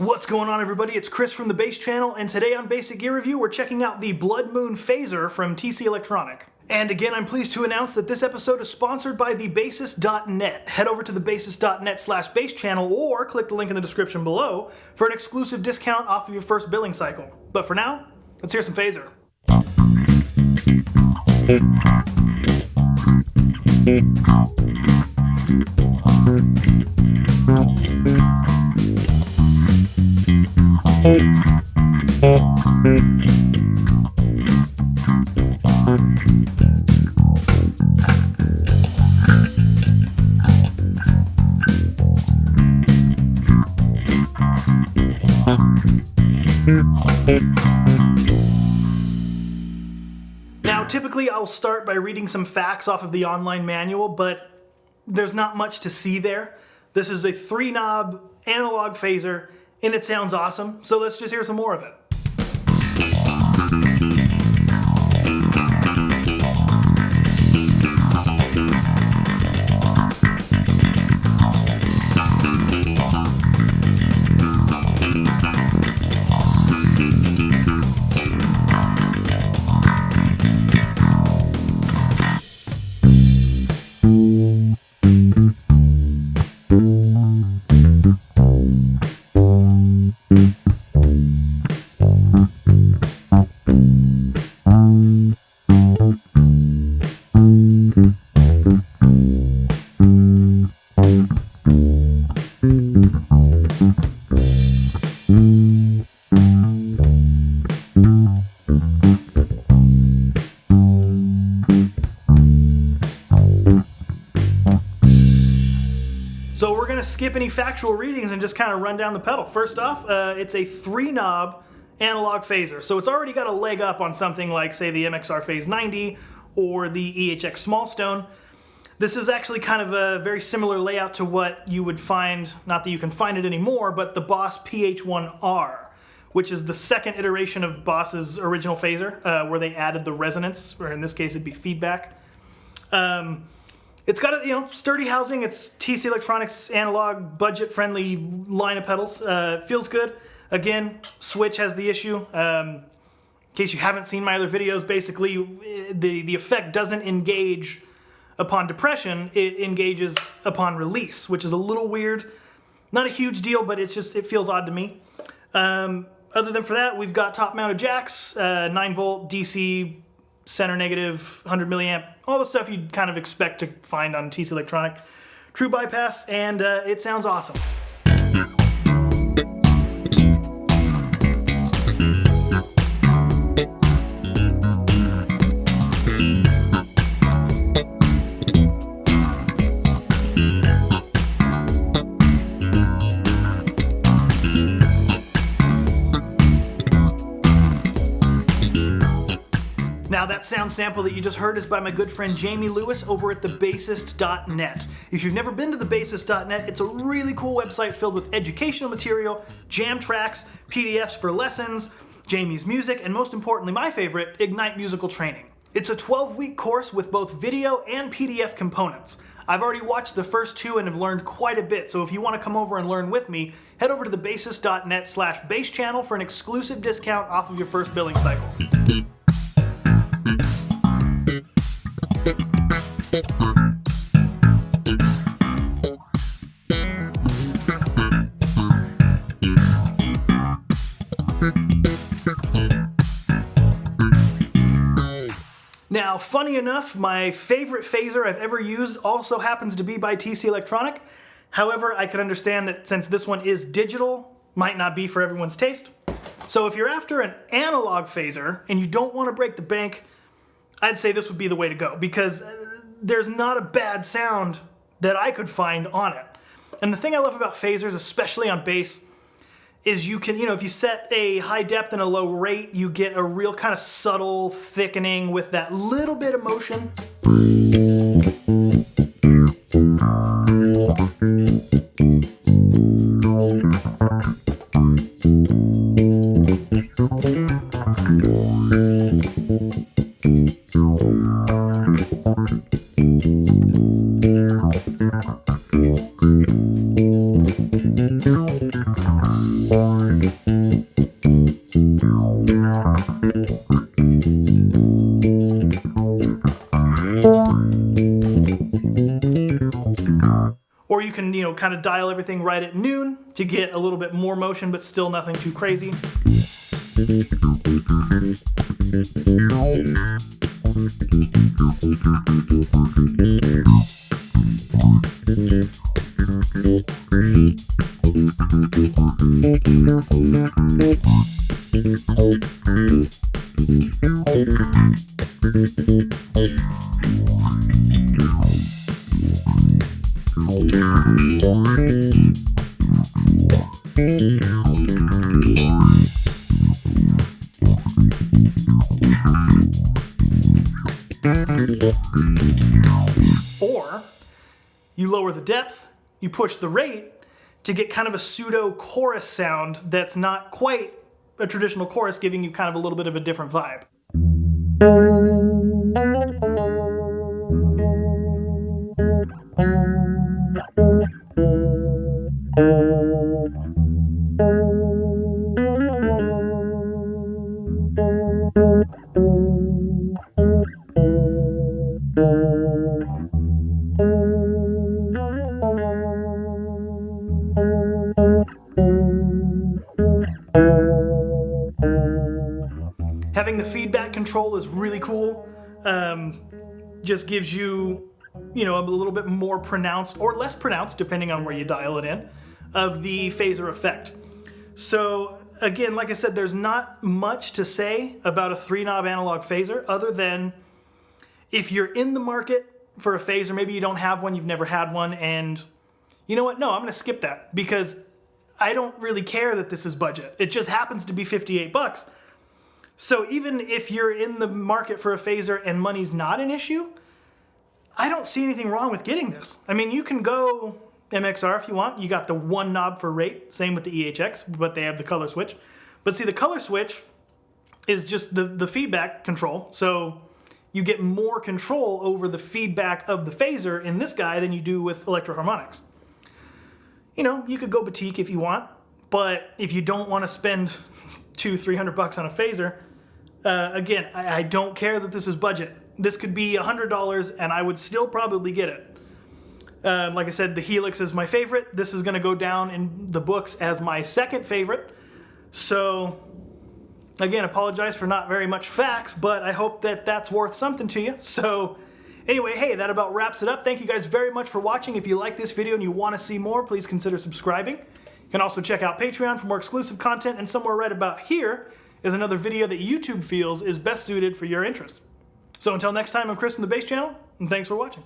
What's going on, everybody? It's Chris from the Bass Channel, and today on Basic Gear Review we're checking out the Blood Moon Phaser from TC Electronic. And again, I'm pleased to announce that this episode is sponsored by thebassist.net. Head over to thebassist.net/basschannel or click the link in the description below for an exclusive discount off of your first billing cycle. But for now, let's hear some Phaser. Now, typically I'll start by reading some facts off of the online manual, but there's not much to see there. This is a 3-knob analog phaser, and it sounds awesome, so let's just hear some more of it. So we're going to skip any factual readings and just kind of run down the pedal. First off, it's a 3-knob analog phaser. So it's already got a leg up on something like, say, the MXR Phase 90 or the EHX Smallstone. This is actually kind of a very similar layout to what you would find, not that you can find it anymore, but the Boss PH1R, which is the second iteration of Boss's original phaser, where they added the resonance, or in this case it'd be feedback. It's got a sturdy housing. It's TC Electronics analog, budget-friendly line of pedals. Feels good. Again, switch has the issue. In case you haven't seen my other videos, basically the effect doesn't engage upon depression. It engages upon release, which is a little weird. Not a huge deal, but it feels odd to me. Other than for that, we've got top-mounted jacks, 9-volt DC, center negative, 100 milliamp, all the stuff you'd kind of expect to find on TC Electronic. True bypass, and it sounds awesome. Now, that sound sample that you just heard is by my good friend Jayme Lewis over at thebassist.net. If you've never been to thebassist.net, it's a really cool website filled with educational material, jam tracks, PDFs for lessons, Jayme's music, and most importantly, my favorite, Ignite musical training. It's a 12-week course with both video and PDF components. I've already watched the first 2 and have learned quite a bit, so if you want to come over and learn with me, head over to thebassist.net/basschannel for an exclusive discount off of your first billing cycle. Now, funny enough, my favorite phaser I've ever used also happens to be by TC Electronic. However, I can understand that since this one is digital, might not be for everyone's taste. So if you're after an analog phaser and you don't want to break the bank, I'd say this would be the way to go, because there's not a bad sound that I could find on it. And the thing I love about phasers, especially on bass, is you can, if you set a high depth and a low rate, you get a real kind of subtle thickening with that little bit of motion. Or you can, kind of dial everything right at noon to get a little bit more motion, but still nothing too crazy. Or you lower the depth, you push the rate to get kind of a pseudo chorus sound that's not quite a traditional chorus, giving you kind of a little bit of a different vibe. Having the feedback control is really cool. Just gives you, a little bit more pronounced or less pronounced, depending on where you dial it in, of the phaser effect. So again, like I said, there's not much to say about a 3-knob analog phaser other than if you're in the market for a phaser, maybe you don't have one, you've never had one, and you know what? No, I'm going to skip that because I don't really care that this is budget. It just happens to be $58. So even if you're in the market for a phaser and money's not an issue, I don't see anything wrong with getting this. I mean, you can go MXR if you want. You got the 1 knob for rate, same with the EHX, but they have the color switch. But see, the color switch is just the feedback control. So you get more control over the feedback of the phaser in this guy than you do with Electro-Harmonix. You could go boutique if you want, but if you don't want to spend $200-300 on a phaser, again, I don't care that this is budget. This could be $100 and I would still probably get it. Like I said, the Helix is my favorite. This is going to go down in the books as my second favorite. So, again, apologize for not very much facts, but I hope that that's worth something to you. So, anyway, hey, that about wraps it up. Thank you guys very much for watching. If you like this video and you want to see more, please consider subscribing. You can also check out Patreon for more exclusive content, and somewhere right about here is another video that YouTube feels is best suited for your interests. So until next time, I'm Chris from the Bass Channel, and thanks for watching.